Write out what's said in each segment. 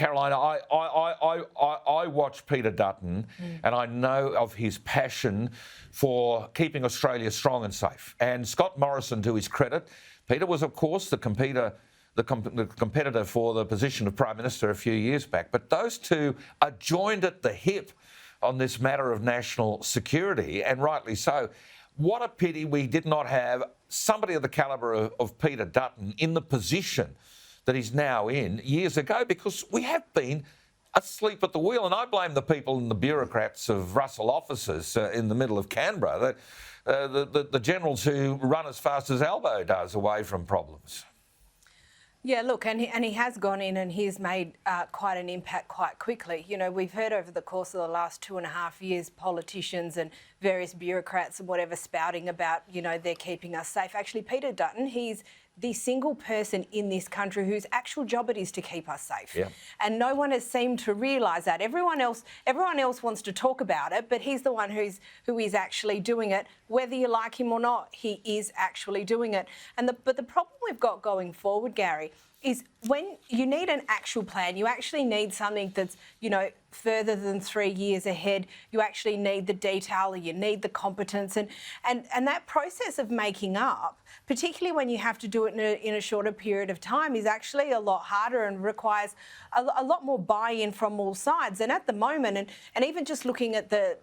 Caroline, I watch Peter Dutton and I know of his passion for keeping Australia strong and safe. And Scott Morrison, to his credit, Peter was, of course, the competitor for the position of Prime Minister a few years back. But those two are joined at the hip on this matter of national security, and rightly so. What a pity we did not have somebody of the calibre of Peter Dutton in the position that he's now in years ago, because we have been asleep at the wheel. And I blame the people and the bureaucrats of Russell offices in the middle of Canberra, the generals who run as fast as Albo does away from problems. Yeah, look, and he has gone in and he's made quite an impact quite quickly. You know, we've heard over the course of the last 2.5 years politicians and various bureaucrats and whatever spouting about, you know, they're keeping us safe. Actually, Peter Dutton, he's the single person in this country whose actual job it is to keep us safe. Yeah. And no one has seemed to realise that. Everyone else wants to talk about it, but he's the one who is actually doing it. Whether you like him or not, he is actually doing it. But the problem we've got going forward, Gary, is when you need an actual plan, you actually need something that's, you know, further than 3 years ahead. You actually need the detail, you need the competence, and that process of making up, particularly when you have to do it in a shorter period of time, is actually a lot harder and requires a lot more buy-in from all sides. And at the moment, and even just looking at the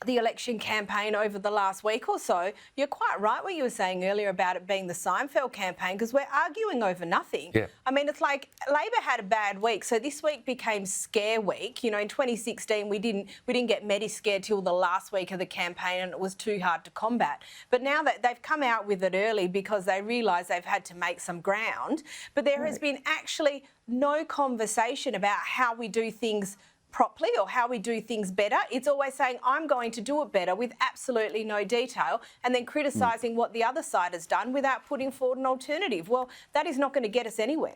election campaign over the last week or so, you're quite right what you were saying earlier about it being the Seinfeld campaign, because we're arguing over nothing. Yeah. I mean, it's like Labor had a bad week, so this week became scare week. You know, in 2016 we didn't get Mediscare till the last week of the campaign, and it was too hard to combat. But now that they've come out with it early because they realise they've had to make some ground, but there has been actually no conversation about how we do things properly or how we do things better. It's always saying, I'm going to do it better, with absolutely no detail, and then criticising what the other side has done without putting forward an alternative. Well, that is not going to get us anywhere.